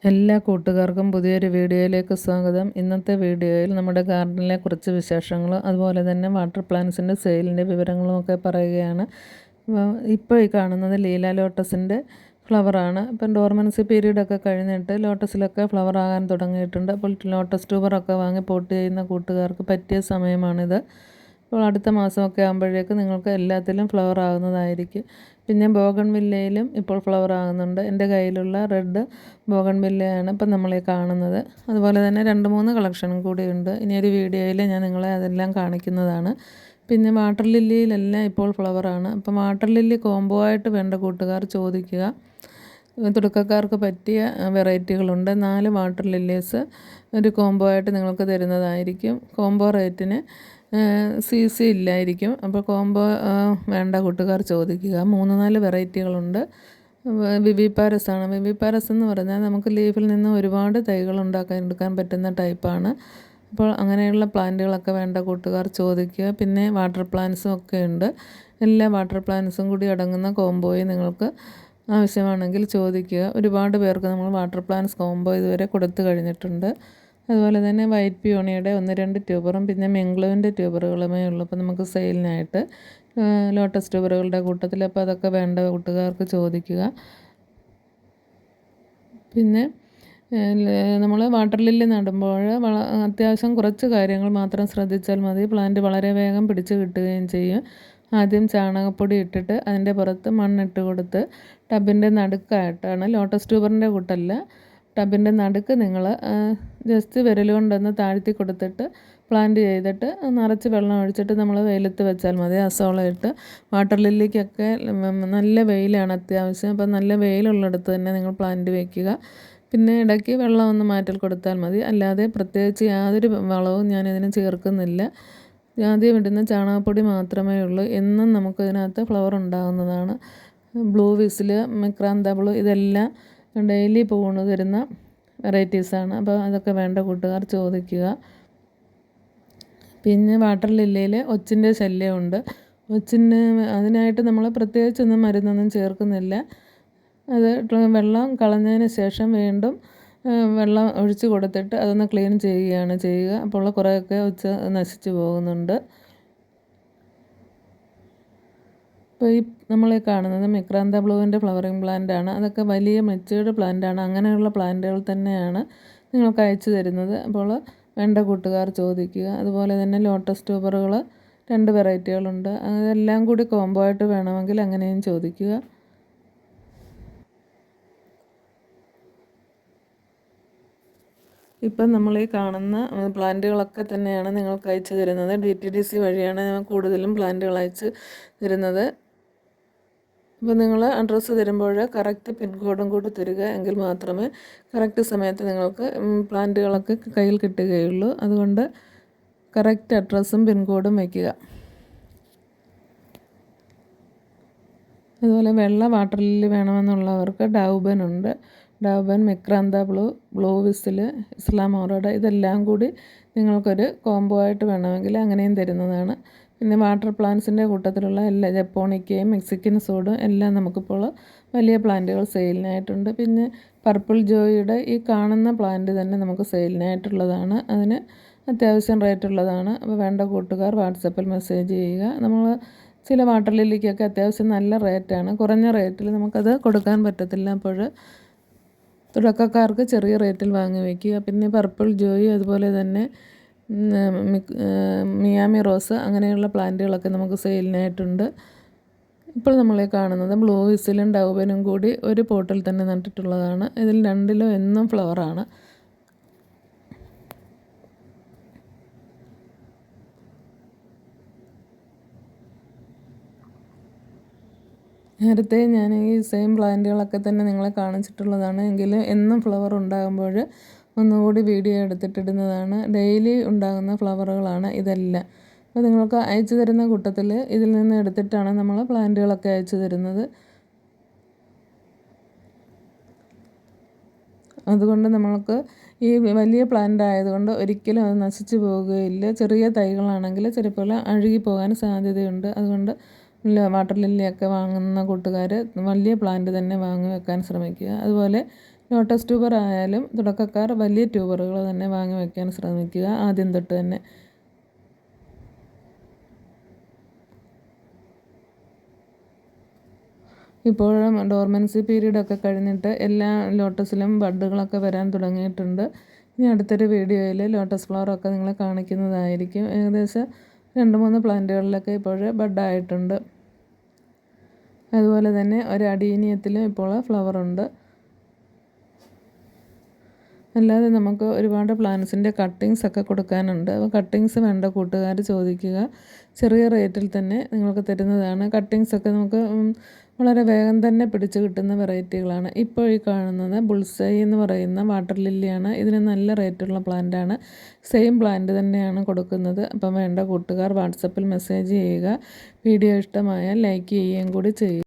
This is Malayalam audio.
എല്ലാ കൂട്ടുകാർക്കും പുതിയൊരു വീഡിയോയിലേക്ക് സ്വാഗതം. ഇന്നത്തെ വീഡിയോയിൽ നമ്മുടെ ഗാർഡനിലെ കുറച്ച് വിശേഷങ്ങളും അതുപോലെ തന്നെ വാട്ടർ പ്ലാന്റ്സിൻ്റെ സെയിലിൻ്റെ വിവരങ്ങളും ഒക്കെ പറയുകയാണ്. ഇപ്പോൾ ഈ കാണുന്നത് ലീല ലോട്ടസിൻ്റെ ഫ്ലവറാണ്. ഇപ്പം ഡോർമൻസി പീരീഡൊക്കെ കഴിഞ്ഞിട്ട് ലോട്ടസിലൊക്കെ ഫ്ലവർ ആകാൻ തുടങ്ങിയിട്ടുണ്ട്. അപ്പോൾ ലോട്ടസ് ട്യൂബറൊക്കെ വാങ്ങി പോട്ട് ചെയ്യുന്ന കൂട്ടുകാർക്ക് പറ്റിയ സമയമാണിത്. അപ്പോൾ അടുത്ത മാസമൊക്കെ ആകുമ്പോഴേക്ക് നിങ്ങൾക്ക് എല്ലാത്തിലും ഫ്ലവർ ആകുന്നതായിരിക്കും. പിന്നെ ബോഗൺവില്ലയിലും ഇപ്പോൾ ഫ്ലവർ ആകുന്നുണ്ട്. എൻ്റെ കയ്യിലുള്ള റെഡ് ബോഗൺവില്ലയാണ് ഇപ്പം നമ്മളീ കാണുന്നത്. അതുപോലെ തന്നെ 2-3 കളക്ഷനും കൂടിയുണ്ട്. ഇനിയൊരു വീഡിയോയിൽ ഞാൻ നിങ്ങളെ അതെല്ലാം കാണിക്കുന്നതാണ്. പിന്നെ വാട്ടർ ലില്ലിയിലെല്ലാം ഇപ്പോൾ ഫ്ലവറാണ്. അപ്പം വാട്ടർ ലില്ലി കോംബോ ആയിട്ട് വേണ്ട കൂട്ടുകാർ ചോദിക്കുക. തുടക്കക്കാർക്ക് പറ്റിയ വെറൈറ്റികളുണ്ട്. 4 വാട്ടർ ലില്ലീസ് ഒരു കോംബോ ആയിട്ട് നിങ്ങൾക്ക് തരുന്നതായിരിക്കും. കോംബോ റേറ്റിന് CC ഇല്ലായിരിക്കും. അപ്പോൾ കോംബോ വേണ്ട കൂട്ടുകാർ ചോദിക്കുക. 3-4 വെറൈറ്റികളുണ്ട്. വിവിപാരസ് ആണ്. വിവിപാരസ് എന്ന് പറഞ്ഞാൽ നമുക്ക് ലീഫിൽ നിന്ന് ഒരുപാട് തൈകൾ എടുക്കാൻ പറ്റുന്ന ടൈപ്പാണ്. അപ്പോൾ അങ്ങനെയുള്ള പ്ലാന്റുകളൊക്കെ വേണ്ട കൂട്ടുകാർ ചോദിക്കുക. പിന്നെ വാട്ടർ പ്ലാന്റ്സും ഒക്കെ ഉണ്ട്. എല്ലാ വാട്ടർ പ്ലാന്റ്സും കൂടി അടങ്ങുന്ന കോംബോയിൽ നിങ്ങൾക്ക് ആവശ്യമാണെങ്കിൽ ചോദിക്കുക. ഒരുപാട് പേർക്ക് നമ്മൾ വാട്ടർ പ്ലാന്റ്സ് കോംബോ ഇതുവരെ കൊടുത്തു കഴിഞ്ഞിട്ടുണ്ട്. അതുപോലെ തന്നെ വൈറ്റ് പിയോണിയുടെ 1-2 ട്യൂബറും പിന്നെ മെംഗ്ലുവിൻ്റെ ട്യൂബറുകളുമേ ഉള്ളൂ അപ്പോൾ നമുക്ക് സെയിലിനായിട്ട് ലോട്ടസ് ട്യൂബറുകളുടെ കൂട്ടത്തിൽ. അപ്പോൾ അതൊക്കെ വേണ്ട കൂട്ടുകാർക്ക് ചോദിക്കുക. പിന്നെ നമ്മൾ വാട്ടർ ലില്ലി നടുമ്പോൾ അത്യാവശ്യം കുറച്ച് കാര്യങ്ങൾ മാത്രം ശ്രദ്ധിച്ചാൽ മതി. പ്ലാന്റ് വളരെ വേഗം പിടിച്ച് കിട്ടുകയും ചെയ്യും. ആദ്യം ചാണകപ്പൊടി ഇട്ടിട്ട് അതിൻ്റെ പുറത്ത് മണ്ണിട്ട് കൊടുത്ത് ടബിൻ്റെ നടുക്കായിട്ടാണ്, ലോട്ടസ് ട്യൂബറിൻ്റെ കൂട്ടല്ല, ടബിൻ്റെ നടുക്ക് നിങ്ങൾ ജസ്റ്റ് വിരൽ കൊണ്ടൊന്ന് താഴ്ത്തി കൊടുത്തിട്ട് പ്ലാന്റ് ചെയ്തിട്ട് നിറച്ച് വെള്ളം ഒഴിച്ചിട്ട് നമ്മൾ വെയിലത്ത് വെച്ചാൽ മതി. അസോളയിട്ട് വാട്ടർ ലില്ലിക്കൊക്കെ നല്ല വെയിലാണ് അത്യാവശ്യം. അപ്പം നല്ല വെയിലുള്ളിടത്ത് തന്നെ നിങ്ങൾ പ്ലാന്റ് വയ്ക്കുക. പിന്നെ ഇടയ്ക്ക് വെള്ളം ഒന്ന് മാറ്റൽ കൊടുത്താൽ മതി. അല്ലാതെ പ്രത്യേകിച്ച് യാതൊരു വളവും ഞാനിതിന് ചേർക്കുന്നില്ല. ആദ്യം ഇടുന്ന ചാണകപ്പൊടി മാത്രമേ ഉള്ളൂ. എന്നും നമുക്കിതിനകത്ത് ഫ്ലവർ ഉണ്ടാകുന്നതാണ്. ബ്ലൂ വിസിൽ, മിക്രാന്ത ബ്ലൂ ഇതെല്ലാം ഡെയിലി പൂണ് തരുന്ന വെറൈറ്റീസാണ്. അപ്പോൾ അതൊക്കെ വേണ്ട കൂട്ടുകാർ ചോദിക്കുക. പിന്നെ വാട്ടർ ലില്ലിയിൽ ഒച്ചിൻ്റെ ശല്യമുണ്ട്. ഒച്ചിന് അതിനായിട്ട് നമ്മൾ പ്രത്യേകിച്ചൊന്നും മരുന്നൊന്നും ചേർക്കുന്നില്ല. അത് വെള്ളം കളഞ്ഞതിന് ശേഷം വീണ്ടും വെള്ളം ഒഴിച്ച് കൊടുത്തിട്ട് അതൊന്ന് ക്ലീൻ ചെയ്യുകയാണ് ചെയ്യുക. അപ്പോൾ കുറേയൊക്കെ ഒച്ച നശിച്ചു പോകുന്നുണ്ട്. ഇപ്പോൾ ഈ നമ്മൾ കാണുന്നത് മിക്രാന്ത ബ്ലൂവിൻ്റെ ഫ്ലവറിങ് പ്ലാന്റാണ്. അതൊക്കെ വലിയ മെച്ചൂർഡ് പ്ലാന്റാണ്. അങ്ങനെയുള്ള പ്ലാന്റുകൾ തന്നെയാണ് നിങ്ങൾക്ക് അയച്ചു തരുന്നത്. അപ്പോൾ വേണ്ട കൂട്ടുകാർ ചോദിക്കുക. അതുപോലെ തന്നെ ലോട്ടസ് ട്യൂബറുകൾ 2 വെറൈറ്റികളുണ്ട്. അതെല്ലാം കൂടി കോംബോ ആയിട്ട് വേണമെങ്കിൽ അങ്ങനെയും ചോദിക്കുക. ഇപ്പം നമ്മൾ ഈ കാണുന്ന പ്ലാന്റുകളൊക്കെ തന്നെയാണ് നിങ്ങൾക്ക് അയച്ചു തരുന്നത്. DTDC വഴിയാണ് കൂടുതലും പ്ലാന്റുകൾ അയച്ച് തരുന്നത്. അപ്പോൾ നിങ്ങൾ അഡ്രസ്സ് തരുമ്പോൾ കറക്റ്റ് പിൻകോഡും കൂടി തരിക. എങ്കിൽ മാത്രമേ കറക്റ്റ് സമയത്ത് നിങ്ങൾക്ക് പ്ലാന്റുകളൊക്കെ കയ്യിൽ കിട്ടുകയുള്ളൂ. അതുകൊണ്ട് കറക്റ്റ് അഡ്രസ്സും പിൻകോഡും വയ്ക്കുക. അതുപോലെ വെള്ള വാട്ടർ ലില്ലി വേണമെന്നുള്ളവർക്ക് ഡൗബൻ ഉണ്ട്. ഡൗബൻ, മിക്രാന്ത ബ്ലൂ, ബ്ലൂ വിസിൽ, ഇസ്ലാം ഓറോഡ ഇതെല്ലാം കൂടി നിങ്ങൾക്കൊരു കോംബോ ആയിട്ട് വേണമെങ്കിൽ അങ്ങനെയും തരുന്നതാണ്. പിന്നെ വാട്ടർ പ്ലാന്റ്സിൻ്റെ കൂട്ടത്തിലുള്ള എല്ലാ ജപ്പോണിക്കയും മെക്സിക്കൻ സോഡും എല്ലാം നമുക്കിപ്പോൾ വലിയ പ്ലാന്റുകൾ സെയിലിനായിട്ടുണ്ട്. പിന്നെ പർപ്പിൾ ജോയിയുടെ ഈ കാണുന്ന പ്ലാന്റ് തന്നെ നമുക്ക് സെയിലിനായിട്ടുള്ളതാണ്. അതിന് അത്യാവശ്യം റേറ്റുള്ളതാണ്. അപ്പോൾ വേണ്ട കൂട്ടുകാർ വാട്സപ്പിൽ മെസ്സേജ് ചെയ്യുക. നമ്മൾ ചില വാട്ടർ ലില്ലിക്കൊക്കെ അത്യാവശ്യം നല്ല റേറ്റാണ്. കുറഞ്ഞ റേറ്റിൽ നമുക്കത് കൊടുക്കാൻ പറ്റത്തില്ല. അപ്പോൾ തുടക്കക്കാർക്ക് ചെറിയ റേറ്റിൽ വാങ്ങി വയ്ക്കുക. പിന്നെ പർപ്പിൾ ജോയി, അതുപോലെ തന്നെ മിയാമി റോസ് അങ്ങനെയുള്ള പ്ലാന്റുകളൊക്കെ നമുക്ക് സെയിലിനായിട്ടുണ്ട്. ഇപ്പോൾ നമ്മളെ കാണുന്നത് ബ്ലൂ വിസിലും ഡൗബനും കൂടി ഒരു പോട്ടിൽ തന്നെ നട്ടിട്ടുള്ളതാണ്. ഇതിൽ 2ലും എന്നും ഫ്ലവറാണ്. നേരത്തെ ഞാൻ ഈ സെയിം പ്ലാന്റുകളൊക്കെ തന്നെ നിങ്ങളെ കാണിച്ചിട്ടുള്ളതാണ്. എങ്കിലും എന്നും ഫ്ലവർ ഉണ്ടാകുമ്പോൾ ഒന്നുകൂടി വീഡിയോ എടുത്തിട്ടിടുന്നതാണ്. ഡെയിലി ഉണ്ടാകുന്ന ഫ്ലവറുകളാണ് ഇതെല്ലാം. അപ്പോൾ നിങ്ങൾക്ക് അയച്ചു തരുന്ന കൂട്ടത്തിൽ ഇതിൽ നിന്ന് എടുത്തിട്ടാണ് നമ്മൾ പ്ലാന്റുകളൊക്കെ അയച്ചു തരുന്നത്. അതുകൊണ്ട് നമ്മൾക്ക് ഈ വലിയ പ്ലാന്റ് ആയതുകൊണ്ട് ഒരിക്കലും അത് നശിച്ചു പോവുകയില്ല. ചെറിയ തൈകളാണെങ്കിൽ ചിലപ്പോൾ അഴുകി പോകാൻ സാധ്യതയുണ്ട്. അതുകൊണ്ട് വാട്ടർ ലില്ലിയൊക്കെ വാങ്ങുന്ന കൂട്ടുകാർ വലിയ പ്ലാന്റ് തന്നെ വാങ്ങി വെക്കാൻ ശ്രമിക്കുക. അതുപോലെ ലോട്ടസ് ട്യൂബർ ആയാലും തുടക്കക്കാർ വലിയ ട്യൂബറുകൾ തന്നെ വാങ്ങി വയ്ക്കാൻ ശ്രമിക്കുക ആദ്യം തൊട്ട് തന്നെ. ഇപ്പോഴും ഡോർമൻസി പീരീഡൊക്കെ കഴിഞ്ഞിട്ട് എല്ലാ ലോട്ടസിലും ബഡ്ഡുകളൊക്കെ വരാൻ തുടങ്ങിയിട്ടുണ്ട്. ഇനി അടുത്തൊരു വീഡിയോയിൽ ലോട്ടസ് ഫ്ലവറൊക്കെ നിങ്ങളെ കാണിക്കുന്നതായിരിക്കും. ഏകദേശം 2-3 പ്ലാന്റുകളിലൊക്കെ ഇപ്പോൾ ബഡ്ഡായിട്ടുണ്ട്. അതുപോലെ തന്നെ ഒരു അഡീനിയത്തിലും ഇപ്പോൾ ഫ്ലവറുണ്ട്. അല്ലാതെ നമുക്ക് ഒരുപാട് പ്ലാന്റ്സിൻ്റെ കട്ടിങ്സ് ഒക്കെ കൊടുക്കാനുണ്ട്. അപ്പോൾ കട്ടിങ്സ് വേണ്ട കൂട്ടുകാർ ചോദിക്കുക. ചെറിയ റേറ്റിൽ തന്നെ നിങ്ങൾക്ക് തരുന്നതാണ്. കട്ടിങ്സൊക്കെ നമുക്ക് വളരെ വേഗം തന്നെ പിടിച്ച് കിട്ടുന്ന വെറൈറ്റികളാണ്. ഇപ്പോൾ ഈ കാണുന്നത് ബുൾസൈ എന്ന് പറയുന്ന വാട്ടർ ലില്ലിയാണ്. ഇതിന് നല്ല റേറ്റുള്ള പ്ലാന്റാണ്. സെയിം പ്ലാന്റ് തന്നെയാണ് കൊടുക്കുന്നത്. അപ്പം വേണ്ട കൂട്ടുകാർ വാട്സപ്പിൽ മെസ്സേജ് ചെയ്യുക. വീഡിയോ ഇഷ്ടമായാൽ ലൈക്ക് ചെയ്യുകയും കൂടി ചെയ്യുക.